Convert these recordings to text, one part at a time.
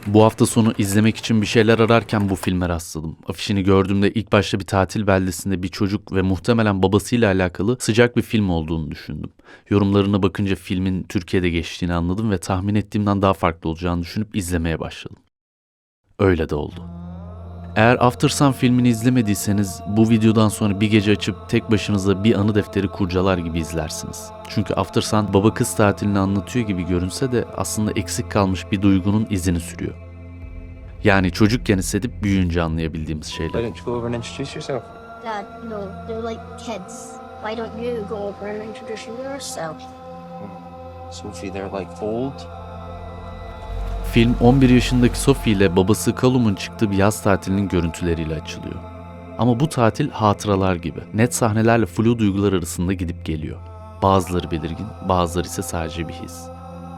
Bu hafta sonu izlemek için bir şeyler ararken bu filme rastladım. Afişini gördüğümde ilk başta bir tatil beldesinde bir çocuk ve muhtemelen babasıyla alakalı sıcak bir film olduğunu düşündüm. Yorumlarına bakınca filmin Türkiye'de geçtiğini anladım ve tahmin ettiğimden daha farklı olacağını düşünüp izlemeye başladım. Öyle de oldu. Eğer After Sun filmini izlemediyseniz bu videodan sonra bir gece açıp tek başınıza bir anı defteri kurcalar gibi izlersiniz. Çünkü After Sun baba kız tatilini anlatıyor gibi görünse de aslında eksik kalmış bir duygunun izini sürüyor. Yani çocukken hissedip büyüyünce anlayabildiğimiz Why şeyler. don't you go over and introduce yourself? Dad, no, they're like kids. Why don't you go over and introduce yourself? Sophie, they're like old. Film 11 yaşındaki Sophie ile babası Callum'un çıktığı bir yaz tatilinin görüntüleriyle açılıyor. Ama bu tatil hatıralar gibi. Net sahnelerle flu duygular arasında gidip geliyor. Bazıları belirgin, bazıları ise sadece bir his.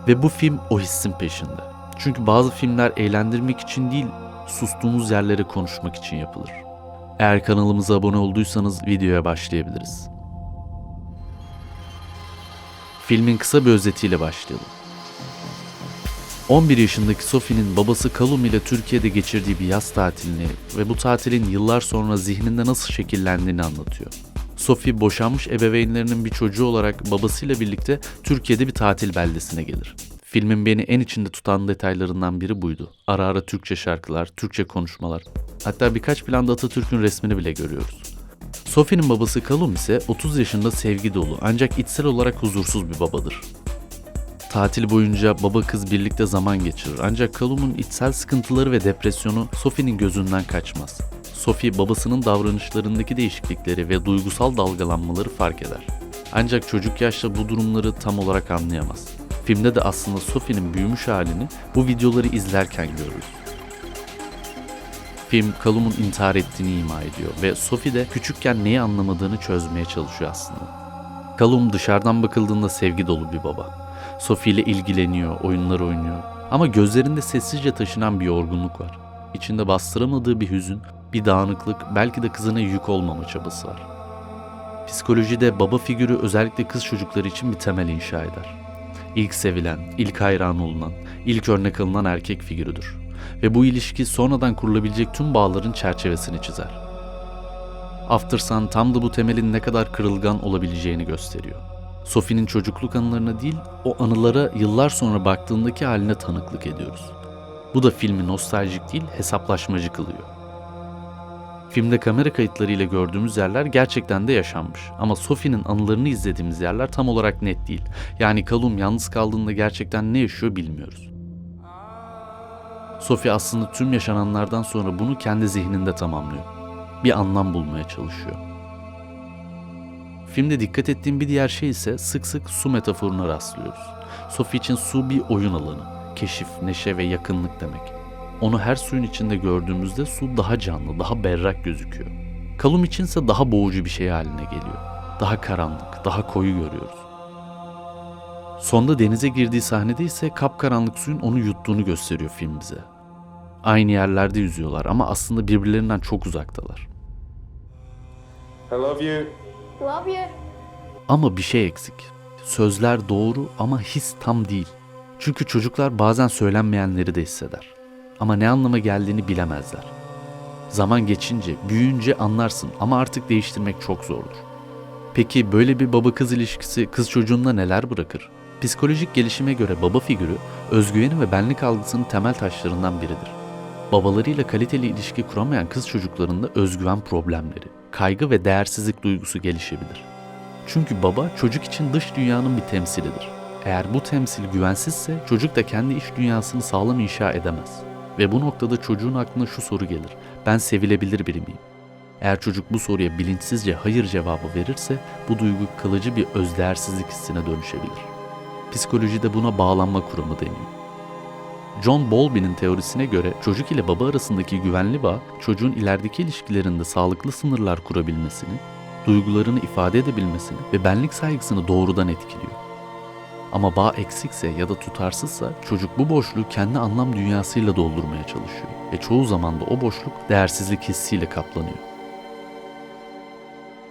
Ve bu film o hissin peşinde. Çünkü bazı filmler eğlendirmek için değil, sustuğumuz yerlere konuşmak için yapılır. Eğer kanalımıza abone olduysanız videoya başlayabiliriz. Filmin kısa bir özetiyle başlayalım. 11 yaşındaki Sophie'nin babası Callum ile Türkiye'de geçirdiği bir yaz tatilini ve bu tatilin yıllar sonra zihninde nasıl şekillendiğini anlatıyor. Sophie boşanmış ebeveynlerinin bir çocuğu olarak babasıyla birlikte Türkiye'de bir tatil beldesine gelir. Filmin beni en içinde tutan detaylarından biri buydu. Ara ara Türkçe şarkılar, Türkçe konuşmalar, hatta birkaç planda Atatürk'ün resmini bile görüyoruz. Sophie'nin babası Callum ise 30 yaşında sevgi dolu ancak içsel olarak huzursuz bir babadır. Tatil boyunca baba kız birlikte zaman geçirir ancak Callum'un içsel sıkıntıları ve depresyonu Sophie'nin gözünden kaçmaz. Sophie babasının davranışlarındaki değişiklikleri ve duygusal dalgalanmaları fark eder. Ancak çocuk yaşta bu durumları tam olarak anlayamaz. Filmde de aslında Sophie'nin büyümüş halini bu videoları izlerken görürüz. Film Callum'un intihar ettiğini ima ediyor ve Sophie de küçükken neyi anlamadığını çözmeye çalışıyor aslında. Callum dışarıdan bakıldığında sevgi dolu bir baba. Sophie ile ilgileniyor, oyunlar oynuyor. Ama gözlerinde sessizce taşınan bir yorgunluk var. İçinde bastıramadığı bir hüzün, bir dağınıklık, belki de kızına yük olmama çabası var. Psikolojide baba figürü özellikle kız çocukları için bir temel inşa eder. İlk sevilen, ilk hayran olunan, ilk örnek alınan erkek figürüdür. Ve bu ilişki sonradan kurulabilecek tüm bağların çerçevesini çizer. After Sun tam da bu temelin ne kadar kırılgan olabileceğini gösteriyor. Sophie'nin çocukluk anılarına değil, o anılara yıllar sonra baktığındaki haline tanıklık ediyoruz. Bu da filmi nostaljik değil, hesaplaşmacı kılıyor. Filmde kamera kayıtlarıyla gördüğümüz yerler gerçekten de yaşanmış. Ama Sophie'nin anılarını izlediğimiz yerler tam olarak net değil. Yani Callum yalnız kaldığında gerçekten ne yaşıyor bilmiyoruz. Sophie aslında tüm yaşananlardan sonra bunu kendi zihninde tamamlıyor. Bir anlam bulmaya çalışıyor. Filmde dikkat ettiğim bir diğer şey ise sık sık su metaforuna rastlıyoruz. Sophie için su bir oyun alanı, keşif, neşe ve yakınlık demek. Onu her suyun içinde gördüğümüzde su daha canlı, daha berrak gözüküyor. Callum içinse daha boğucu bir şey haline geliyor. Daha karanlık, daha koyu görüyoruz. Sonda denize girdiği sahnede ise kapkaranlık suyun onu yuttuğunu gösteriyor film bize. Aynı yerlerde yüzüyorlar ama aslında birbirlerinden çok uzaktalar. I love you. Love you. Ama bir şey eksik. Sözler doğru ama his tam değil. Çünkü çocuklar bazen söylenmeyenleri de hisseder. Ama ne anlama geldiğini bilemezler. Zaman geçince, büyüyünce anlarsın ama artık değiştirmek çok zordur. Peki böyle bir baba kız ilişkisi kız çocuğunda neler bırakır? Psikolojik gelişime göre baba figürü, özgüveni ve benlik algısının temel taşlarından biridir. Babalarıyla kaliteli ilişki kuramayan kız çocuklarında özgüven problemleri, kaygı ve değersizlik duygusu gelişebilir. Çünkü baba çocuk için dış dünyanın bir temsilidir. Eğer bu temsil güvensizse çocuk da kendi iç dünyasını sağlam inşa edemez. Ve bu noktada çocuğun aklına şu soru gelir: ben sevilebilir biri miyim? Eğer çocuk bu soruya bilinçsizce hayır cevabı verirse bu duygu kalıcı bir özdeğersizlik hissine dönüşebilir. Psikolojide buna bağlanma kuramı deniyor. John Bowlby'nin teorisine göre çocuk ile baba arasındaki güvenli bağ, çocuğun ilerideki ilişkilerinde sağlıklı sınırlar kurabilmesini, duygularını ifade edebilmesini ve benlik saygısını doğrudan etkiliyor. Ama bağ eksikse ya da tutarsızsa çocuk bu boşluğu kendi anlam dünyasıyla doldurmaya çalışıyor ve çoğu zaman da o boşluk değersizlik hissiyle kaplanıyor.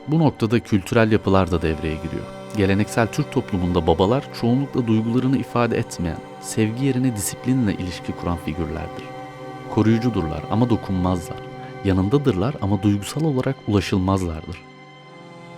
Bu noktada kültürel yapılar da devreye giriyor. Geleneksel Türk toplumunda babalar çoğunlukla duygularını ifade etmeyen, sevgi yerine disiplinle ilişki kuran figürlerdir. Koruyucudurlar ama dokunmazlar. Yanındadırlar ama duygusal olarak ulaşılmazlardır.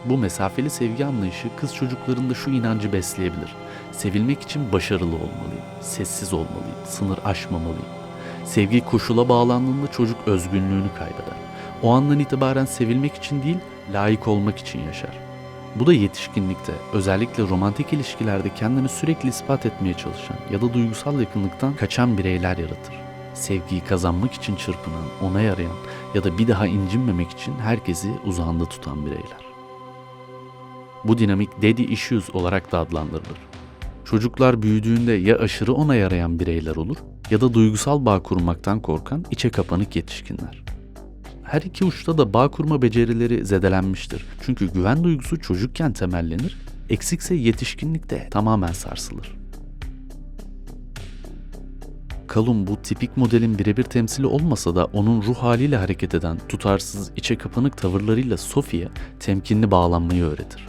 Bu mesafeli sevgi anlayışı kız çocuklarında şu inancı besleyebilir. Sevilmek için başarılı olmalıyım, sessiz olmalıyım, sınır aşmamalıyım. Sevgi koşula bağlandığında çocuk özgünlüğünü kaybeder. O andan itibaren sevilmek için değil, layık olmak için yaşar. Bu da yetişkinlikte, özellikle romantik ilişkilerde kendini sürekli ispat etmeye çalışan ya da duygusal yakınlıktan kaçan bireyler yaratır. Sevgiyi kazanmak için çırpınan, onay arayan ya da bir daha incinmemek için herkesi uzağında tutan bireyler. Bu dinamik daddy issues olarak da adlandırılır. Çocuklar büyüdüğünde ya aşırı onay arayan bireyler olur ya da duygusal bağ kurmaktan korkan içe kapanık yetişkinler. Her iki uçta da bağ kurma becerileri zedelenmiştir. Çünkü güven duygusu çocukken temellenir, eksikse yetişkinlikte tamamen sarsılır. Callum bu tipik modelin birebir temsili olmasa da onun ruh haliyle hareket eden, tutarsız, içe kapanık tavırlarıyla Sophie'ye temkinli bağlanmayı öğretir.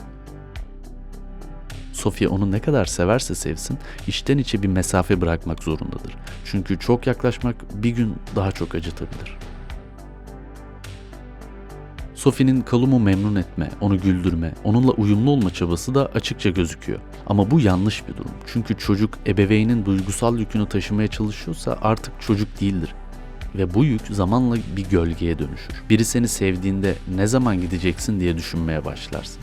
Sophie onu ne kadar severse sevsin, içten içe bir mesafe bırakmak zorundadır. Çünkü çok yaklaşmak bir gün daha çok acıtabilir. Sophie'nin Callum'u memnun etme, onu güldürme, onunla uyumlu olma çabası da açıkça gözüküyor. Ama bu yanlış bir durum. Çünkü çocuk ebeveynin duygusal yükünü taşımaya çalışıyorsa artık çocuk değildir. Ve bu yük zamanla bir gölgeye dönüşür. Biri seni sevdiğinde ne zaman gideceksin diye düşünmeye başlarsın.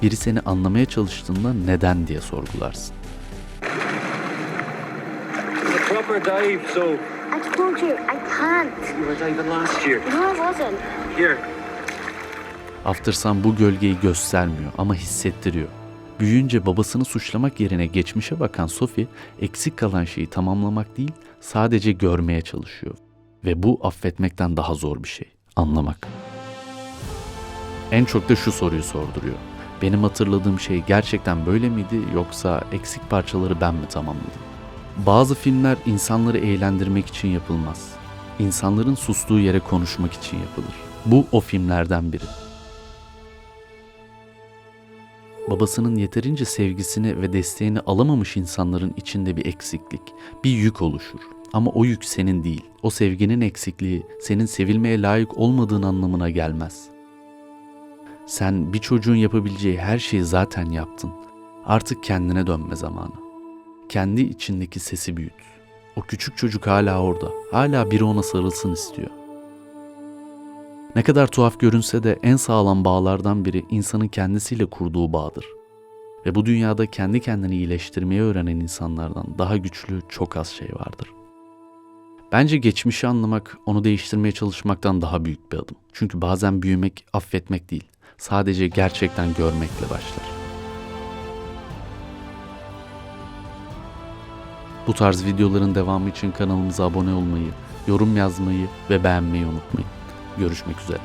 Biri seni anlamaya çalıştığında neden diye sorgularsın. Proper dive, so I told you, I can't. you were diving last year. No, I wasn't. Here. Aftersun bu gölgeyi göstermiyor ama hissettiriyor. Büyüyünce babasını suçlamak yerine geçmişe bakan Sophie, eksik kalan şeyi tamamlamak değil, sadece görmeye çalışıyor. Ve bu affetmekten daha zor bir şey, anlamak. En çok da şu soruyu sorduruyor. Benim hatırladığım şey gerçekten böyle miydi yoksa eksik parçaları ben mi tamamladım? Bazı filmler insanları eğlendirmek için yapılmaz. İnsanların sustuğu yere konuşmak için yapılır. Bu o filmlerden biri. Babasının yeterince sevgisini ve desteğini alamamış insanların içinde bir eksiklik, bir yük oluşur. Ama o yük senin değil. O sevginin eksikliği senin sevilmeye layık olmadığın anlamına gelmez. Sen bir çocuğun yapabileceği her şeyi zaten yaptın. Artık kendine dönme zamanı. Kendi içindeki sesi büyüt. O küçük çocuk hala orada. Hala biri ona sarılsın istiyor. Ne kadar tuhaf görünse de en sağlam bağlardan biri insanın kendisiyle kurduğu bağdır. Ve bu dünyada kendi kendini iyileştirmeyi öğrenen insanlardan daha güçlü çok az şey vardır. Bence geçmişi anlamak, onu değiştirmeye çalışmaktan daha büyük bir adım. Çünkü bazen büyümek, affetmek değil, sadece gerçekten görmekle başlar. Bu tarz videoların devamı için kanalımıza abone olmayı, yorum yazmayı ve beğenmeyi unutmayın. Görüşmek üzere.